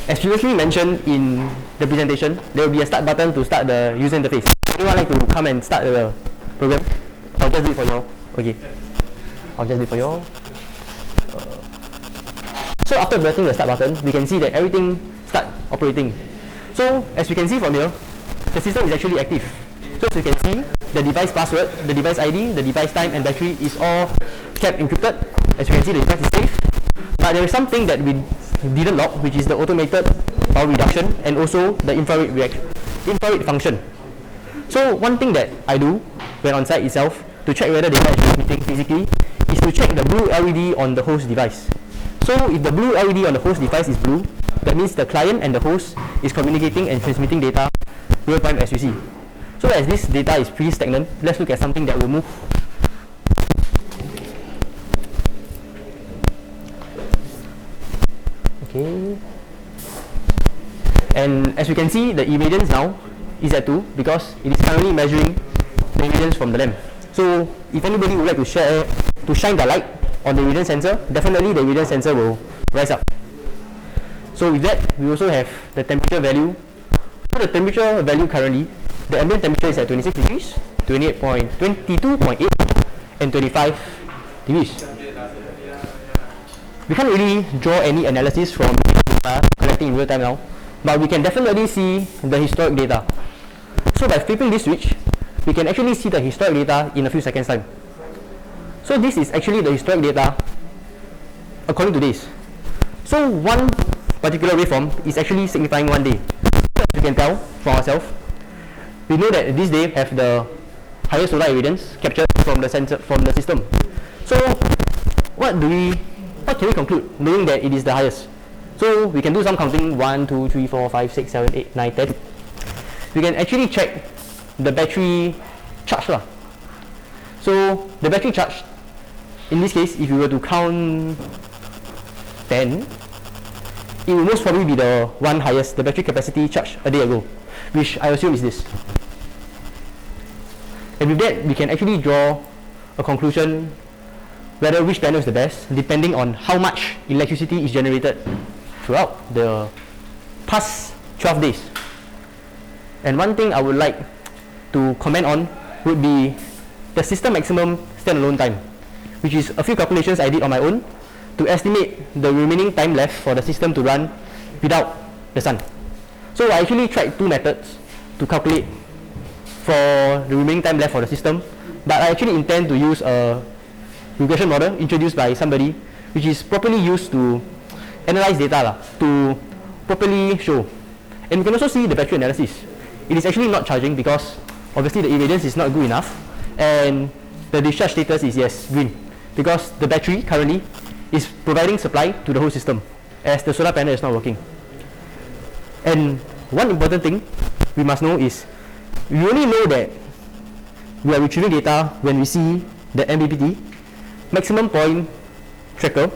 as previously mentioned in the presentation, there will be a start button to start the user interface. Anyone like to come and start the program? I'll just do it for you all. Okay. I'll just do it for you all. So after pressing the start button, we can see that everything start operating. So as we can see from here, the system is actually active. So as you can see, the device password, the device ID, the device time and battery is all kept encrypted. As you can see, the device is safe. But there is something that we didn't log, which is the automated power reduction and also the infrared function. So one thing that I do when on site itself to check whether data is transmitting physically is to check the blue LED on the host device. So if the blue LED on the host device is blue, that means the client and the host is communicating and transmitting data real time as we see. So as this data is pretty stagnant, let's look at something that will move. Okay. And as you can see, the irradiance now is at 2 because it is currently measuring the irradiance from the lamp. So if anybody would like to shine the light on the irradiance sensor, definitely the irradiance sensor will rise up. So with that, we also have the temperature value. So the temperature value currently, the ambient temperature is at 26 degrees, 22.8 and 25 degrees. We can't really draw any analysis from data collecting in real time now, but we can definitely see the historic data. So by flipping this switch, we can actually see the historic data in a few seconds time. So this is actually the historic data according to this. So one particular waveform is actually signifying one day. As you can tell from ourselves, we know that this day have the highest solar irradiance captured from the system. So what can we conclude knowing that it is the highest? So we can do some counting: 1, 2, 3, 4, 5, 6, 7, 8, 9, 10. We can actually check the battery charge lah. So the battery charge, in this case, if you were to count 10, it will most probably be the one highest, the battery capacity charged a day ago, which I assume is this. And with that, we can actually draw a conclusion whether which panel is the best, depending on how much electricity is generated throughout the past 12 days. And one thing I would like to comment on would be the system maximum standalone time, which is a few calculations I did on my own to estimate the remaining time left for the system to run without the sun. So I actually tried two methods to calculate for the remaining time left for the system, but I actually intend to use a regression model introduced by somebody, which is properly used to analyze data to properly show. And we can also see the battery analysis. It is actually not charging because obviously the irradiance is not good enough, and the discharge status is yes, green, because the battery currently is providing supply to the whole system as the solar panel is not working. And one important thing we must know is we only know that we are retrieving data when we see the MPPT, maximum point tracker,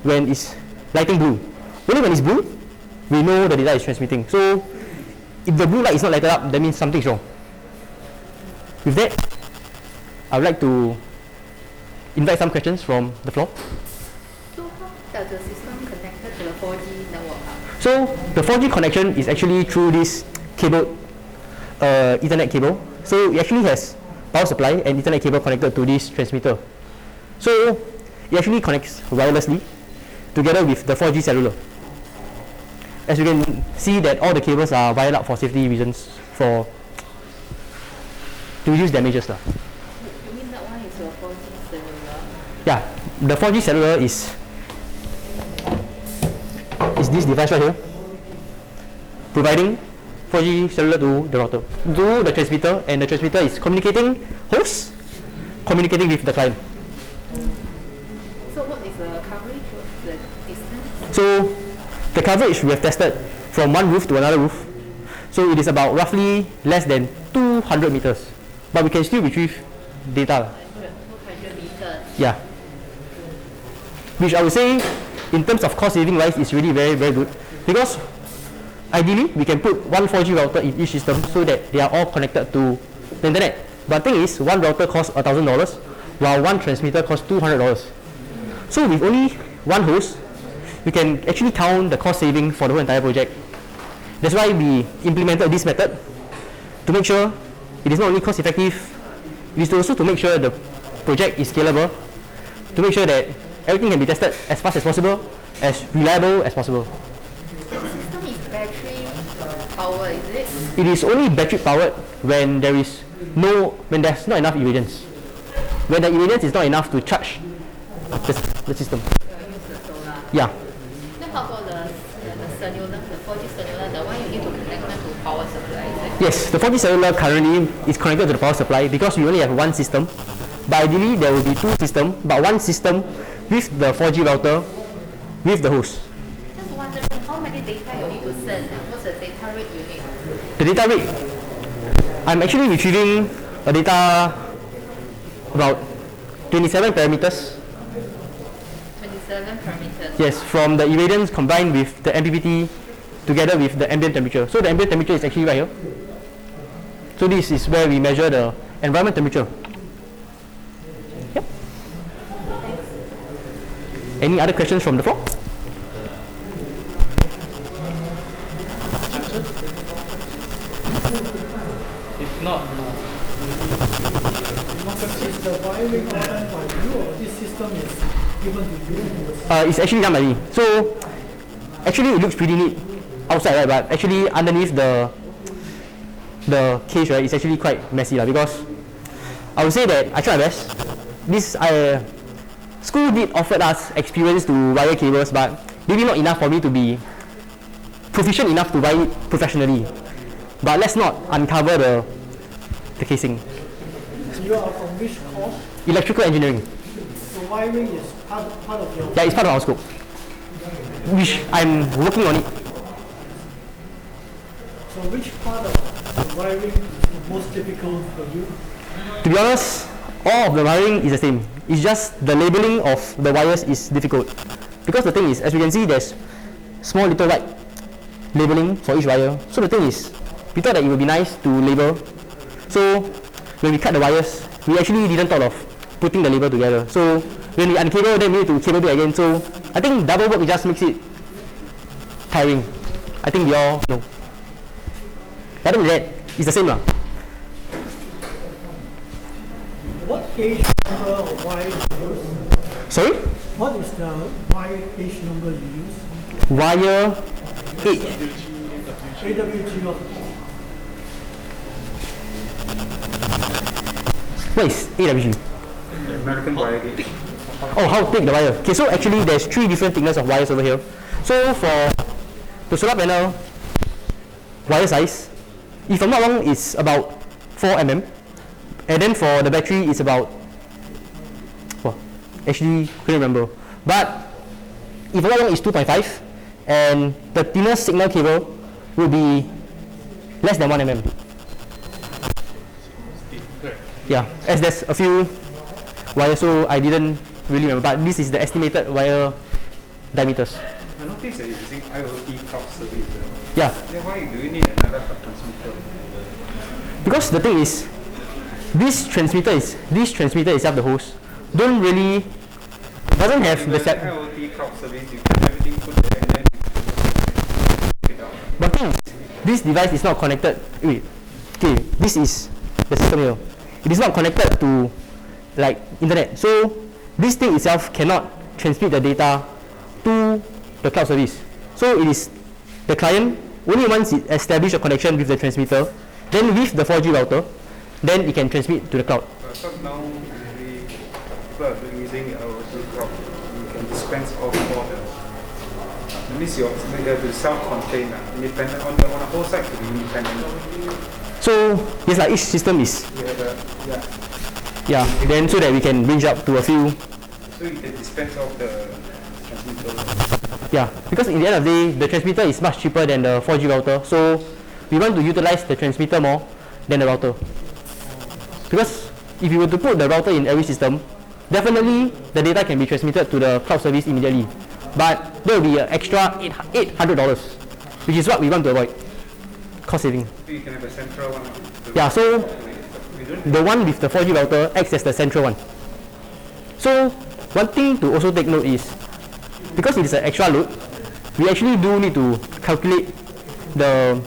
when it's lighting blue. Only when it's blue, we know the data is transmitting. So if the blue light is not lighted up, that means something's wrong. With that, I would like to invite some questions from the floor. So how does the system connected to the 4G network? So the 4G connection is actually through this cable, Ethernet cable. So it actually has power supply and Ethernet cable connected to this transmitter. So it actually connects wirelessly together with the 4G cellular. As you can see that all the cables are wired up for safety reasons, to reduce damages. You mean that one is your 4G cellular? Yeah, the 4G cellular is this device right here, providing 4G cellular to the router, to the transmitter, and the transmitter is communicating with the client. So what is the coverage of the distance? So the coverage we have tested from one roof to another roof, so it is about roughly less than 200 meters, but we can still retrieve data. 200 meters. Yeah, which I would say in terms of cost saving wise is really very, very good, because ideally we can put one 4G router in each system so that they are all connected to the internet. But the thing is, one router costs $1,000 while one transmitter costs $200. So with only one host, we can actually count the cost saving for the whole entire project. That's why we implemented this method to make sure it is not only cost effective, it is also to make sure the project is scalable, to make sure that everything can be tested as fast as possible, as reliable as possible. The system is battery power, is it? It is only battery powered when there's not enough irradiance. When the irradiance is not enough to charge the system. Use the solar. Yeah. Then how about the cellular, the 4G cellular, the one you need to connect them to power supply, is it? Yes, the 4G cellular currently is connected to the power supply because we only have one system. But ideally, there will be two systems, but one system with the 4G router with the host. Just wondering how many data you need to send and what's the data rate you need? The data rate, I'm actually retrieving a data about 27 parameters. 27 parameters. Yes, from the irradiance combined with the MPPT together with the ambient temperature. So the ambient temperature is actually right here. So this is where we measure the environment temperature. Yep. Any other questions from the floor? If not, is the wiring done by you or this system is given to you? It's actually done by me. So actually it looks pretty neat outside, right? But actually underneath the case, right, it's actually quite messy because I would say that I tried my best. School did offer us experience to wire cables, but maybe not enough for me to be proficient enough to wire it professionally. But let's not uncover the casing. You are from which course? Electrical engineering. So wiring is part of your... Yeah, it's part of our scope, which I'm working on it. So which part of the wiring is the most difficult for you? To be honest, all of the wiring is the same. It's just the labeling of the wires is difficult. Because the thing is, as we can see, there's small little white labeling for each wire. So the thing is, we thought that it would be nice to label. So when we cut the wires, we actually didn't thought of putting the label together. So when we uncable, then we need to cable it again. So I think double work just makes it tiring. I think we all know. Other than that, it's the same lah. What age number of wire you use? Sorry? What is the wire age number you use? Wire 8. AWG of What is AWG? American wire gauge. Oh, how thick the wire? Okay, so actually there's 3 different thickness of wires over here. So for the solar panel wire size, if I'm not wrong, it's about 4 mm. And then for the battery, it's about, actually couldn't remember. But if I'm not wrong, it's 2.5. And the thinnest signal cable will be less than 1 mm. Yeah, as there's a few wires, so I didn't really remember. But this is the estimated wire diameters. I noticed that you're using IOT cloud service. Yeah. Then why do you need another transmitter? Because the thing is, this transmitter itself, the host, doesn't have the set. IoT cloud service, you can everything put there and then it out. But the thing is, this device is not connected. Wait, okay, this is the system here. It is not connected to like internet. So this thing itself cannot transmit the data to the cloud service. So it is the client only once it establishes a connection with the transmitter, then with the 4G router, then it can transmit to the cloud. Because now usually people are using IoT cloud, you can dispense off all the. That means you have to self-contained, independent on the whole site to be independent. So it's like each system is then so that we can range up to a few. So you can dispense off the transmitter. Yeah, because in the end of the day, the transmitter is much cheaper than the 4G router. So we want to utilize the transmitter more than the router. Because if you were to put the router in every system, definitely the data can be transmitted to the cloud service immediately. But there will be an extra $800, which is what we want to avoid. Cost saving. So you can have a central one. Yeah, so the one with the 4G router acts as the central one. So one thing to also take note is, because it is an extra load, we actually do need to calculate the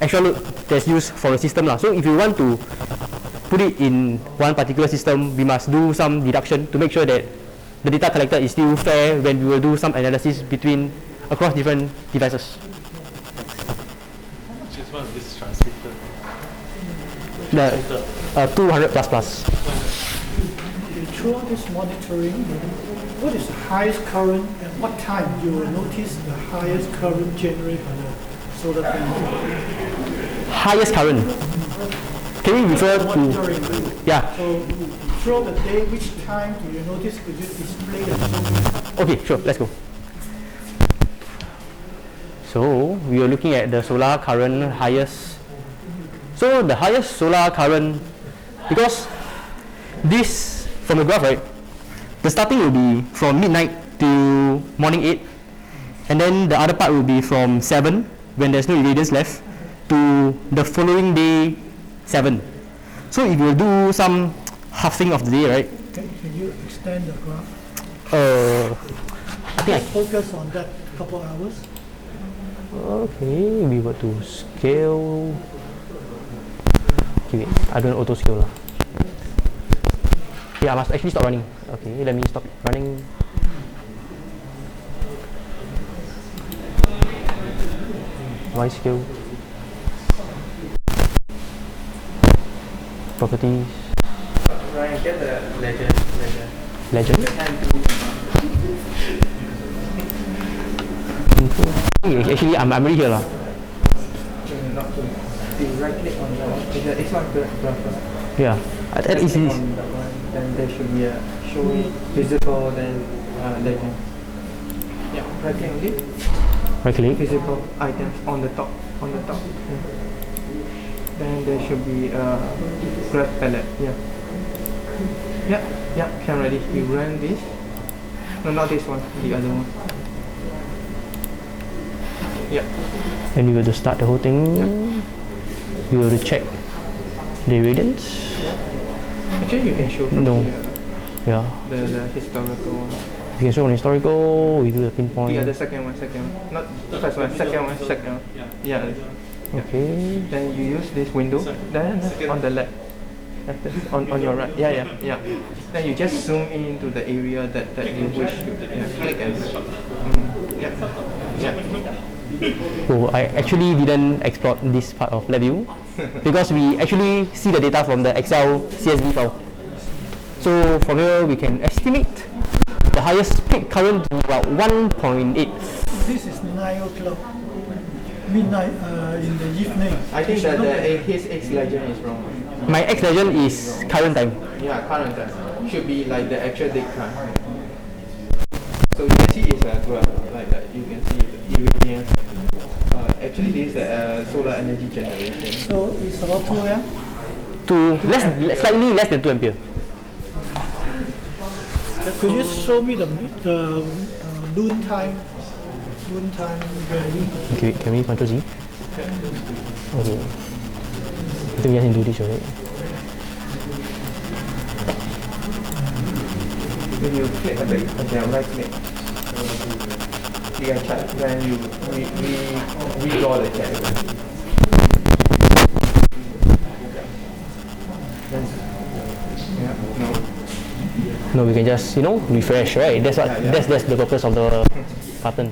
extra load that's used for the system lah. So if you want to put it in one particular system, we must do some deduction to make sure that the data collected is still fair when we will do some analysis across different devices. Which is one of this transmitter. The 200 plus plus. Through this monitoring, what is the highest current and what time you will notice the highest current generated by the solar panel? Highest current. Can we refer to? Monitoring. Yeah. So throughout the day, which time do you notice? Could you display the solar? Okay, sure. Let's go. So we are looking at the solar current highest. So the highest solar current, because this from the graph, right? The starting will be from midnight to morning 8, and then the other part will be from 7 when there's no irradiance left to the following day 7. So if you do some halving of the day, right? Can you extend the graph? I think Focus on that couple hours. okay, we were to scale. Okay, wait, I don't auto scale lah. Yeah, I must actually stop running. Okay, let me stop running. Why scale? Properties. Ryan, get the legend. Legend. Info. Hey, actually, I'm already here lah. Not to right click on the one. It's not graph. Yeah. That is On that one, then there should be a show physical, then legend. Yeah, right click on it. right click. Physical items on the top. Yeah. Then there should be a graph palette. Yeah, can ready. You run this. No, not this one. The other one. Yeah. Then we go to start the whole thing. We go to check the irradiance. Actually, you can show from No. here, Yeah. the historical one. We can show on historical. We do the pinpoint. The other second one. Not the first one, second one. Yeah. Okay. Then you use this window. Then on the left. On your right. Yeah. Then you just zoom into the area that you wish to. Click and yeah. So I actually didn't explore this part of LabVIEW because we actually see the data from the Excel CSV file. So from here we can estimate the highest peak current to about 1.8. This is 9 o'clock, midnight in the evening. I think that his X legend is wrong. My X legend is current time. Yeah, current time. Should be like the actual date time. So you can see it's a graph like that. You can see the irradiance. Actually, this is solar energy generation. So it's about 2 a.m. To slightly less than 2 ampere. Could you show me the noon time value? Okay, wait, can we control Z? Okay. I think we have to do this, right? When you click on the right click, you can check. Then you redraw the check. No, we can just refresh, right? That's what. Yeah. That's the purpose of the button.